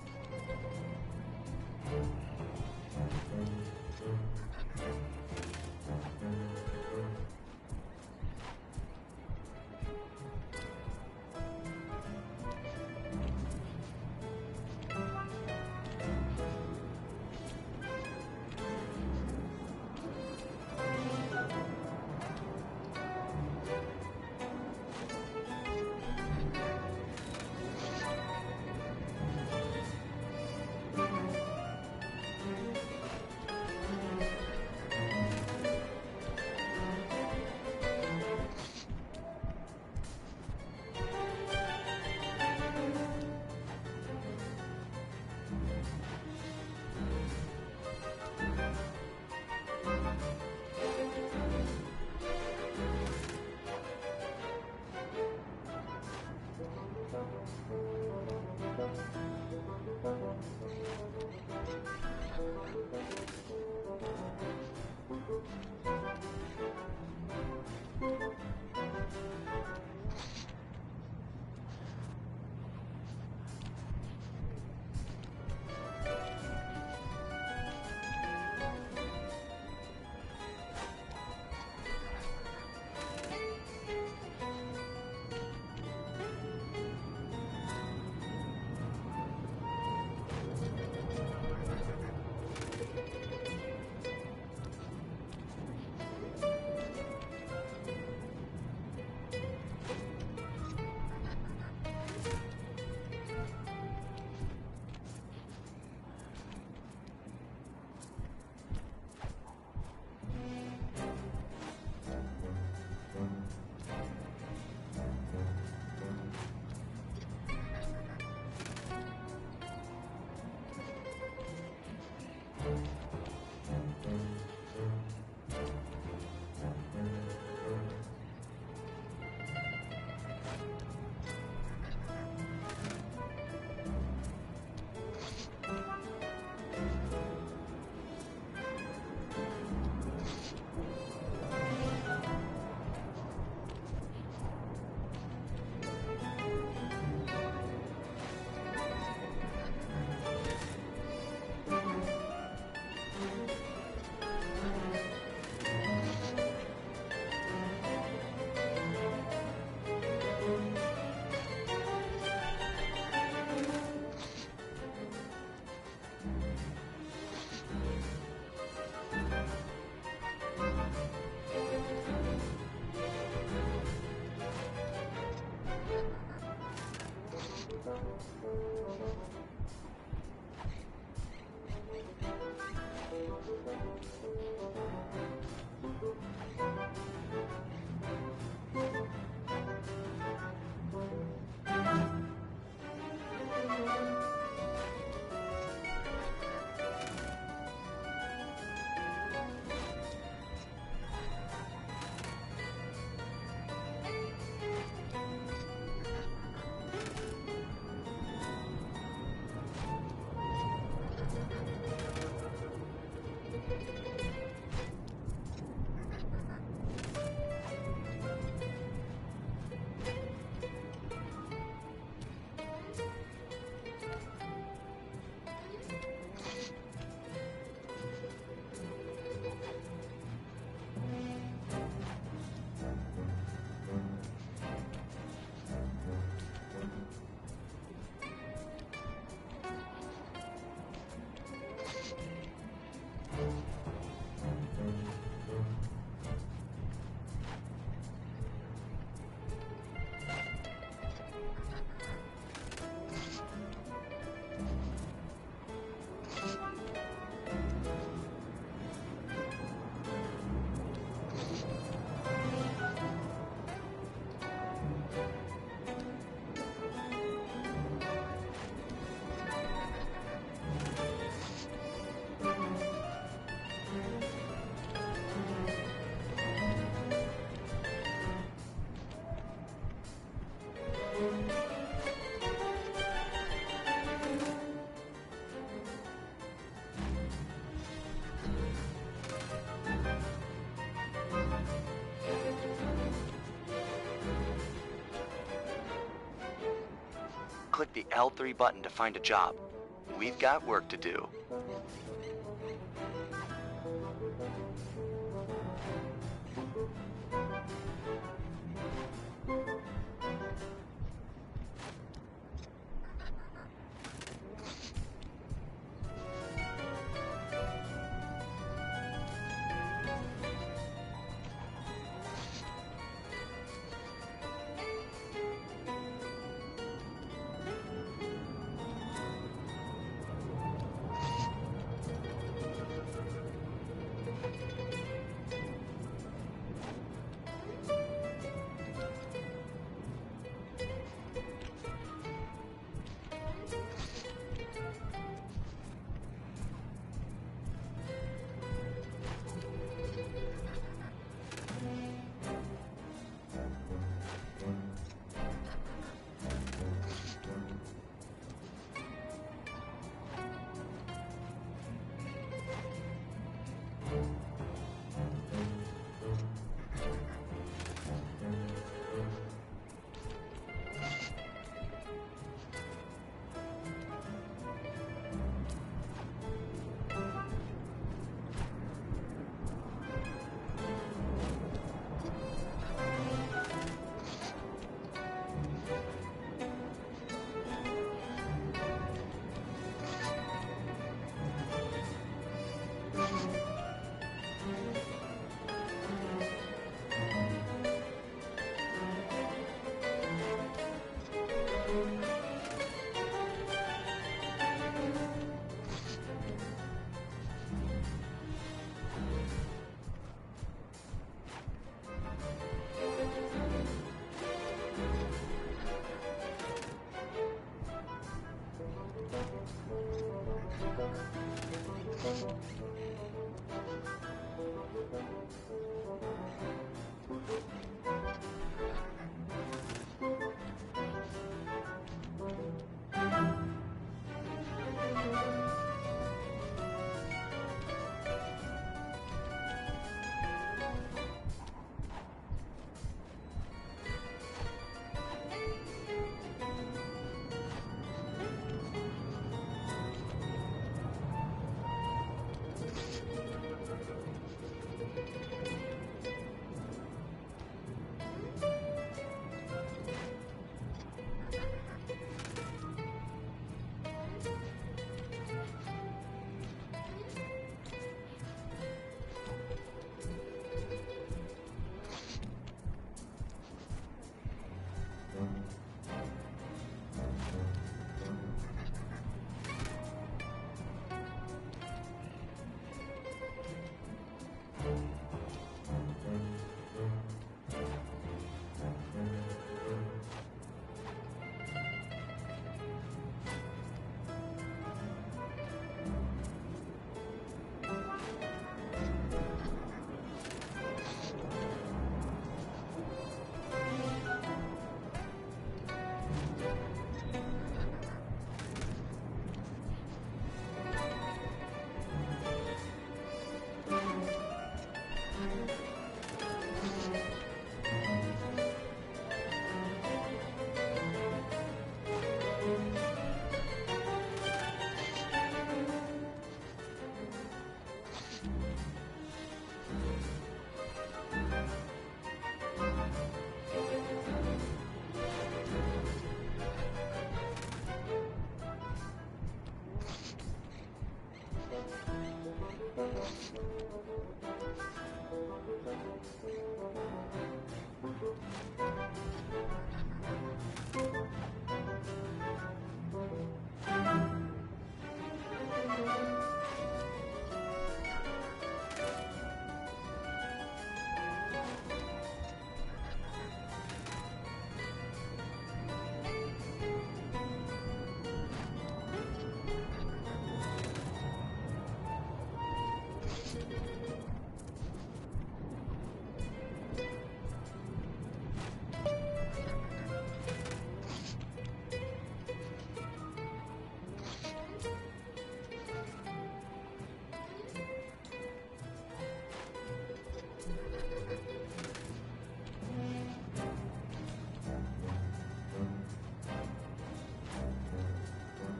click the L3 button to find a job. We've got work to do.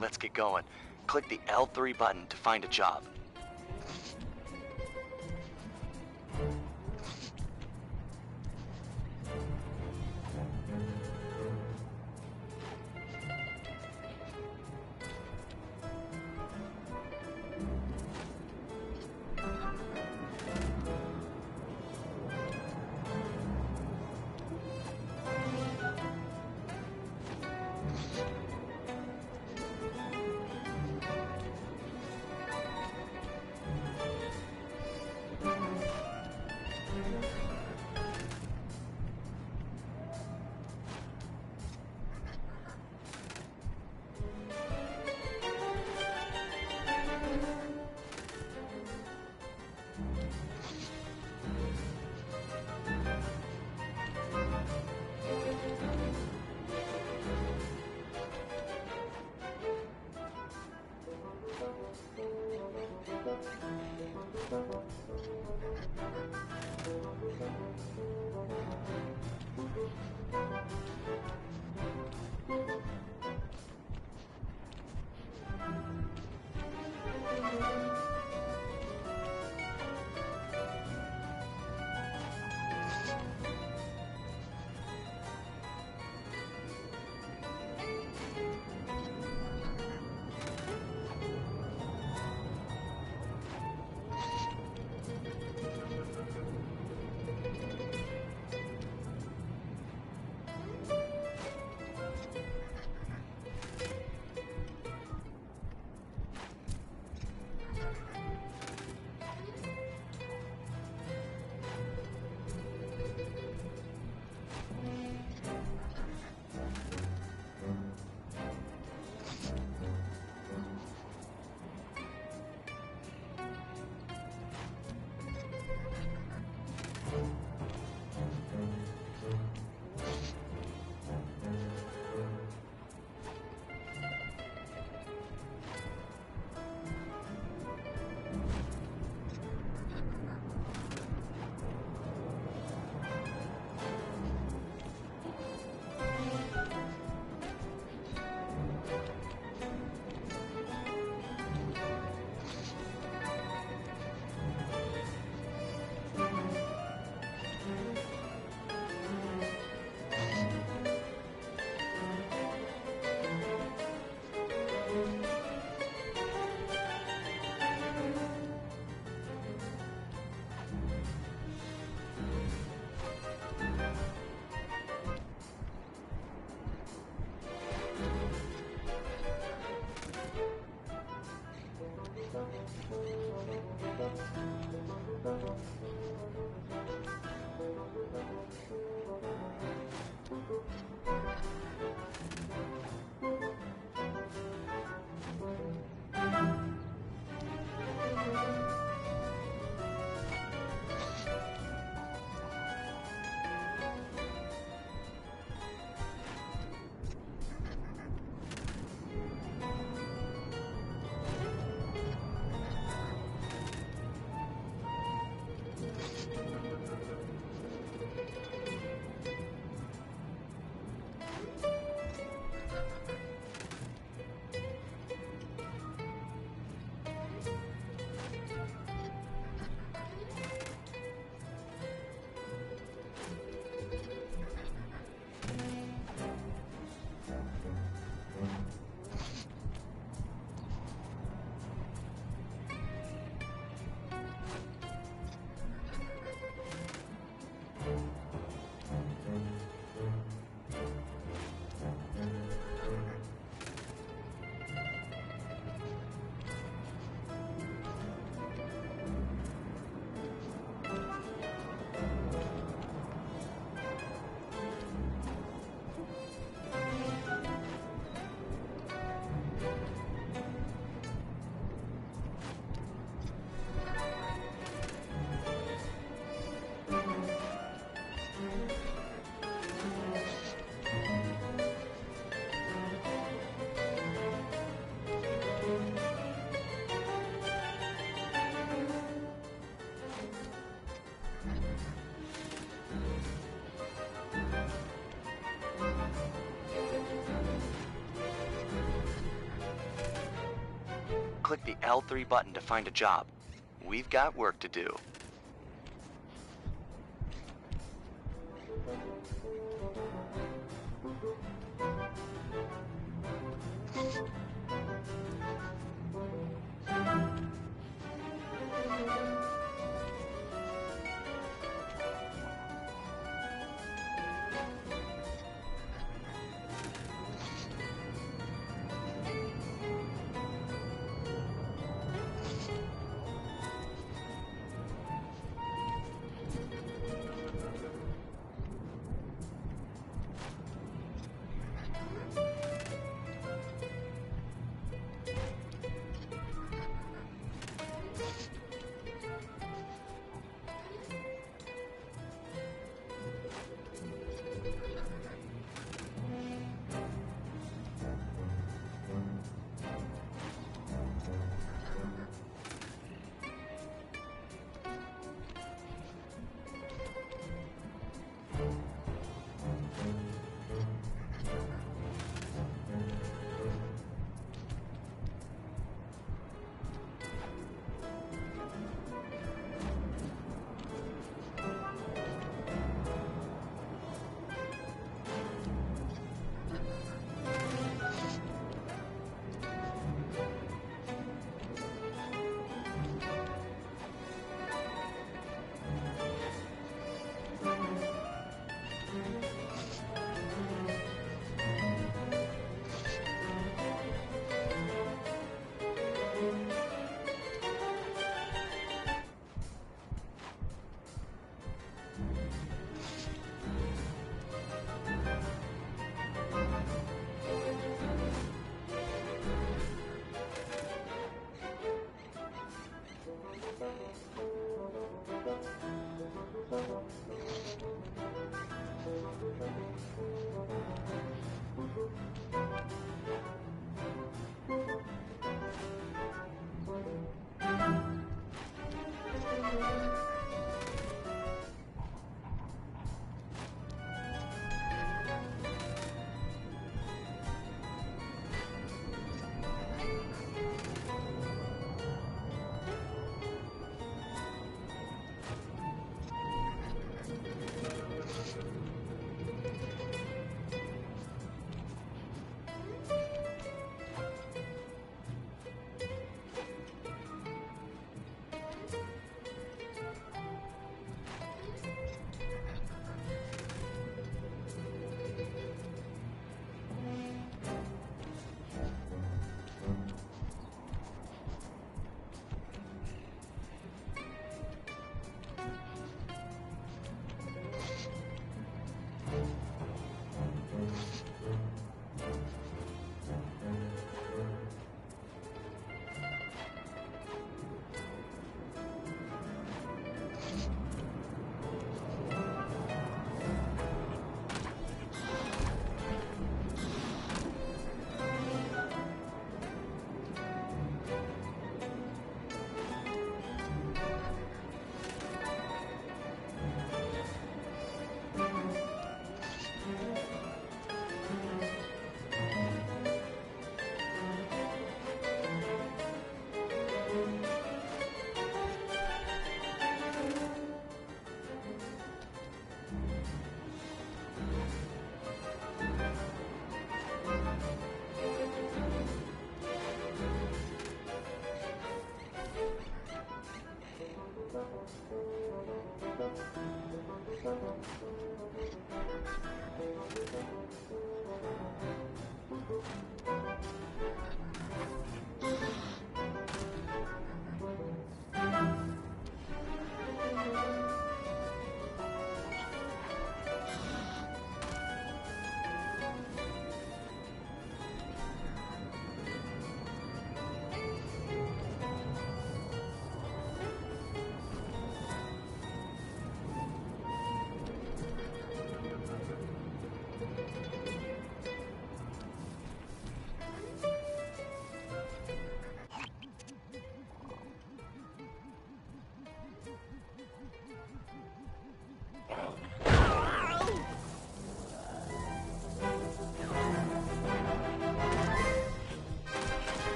let's get going. Click the L3 button to find a job. click the L3 button to find a job. We've got work to do.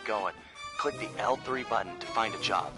going. Click the L3 button to find a job.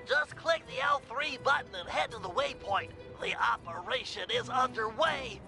Just click the L3 button and head to the waypoint. The operation is underway.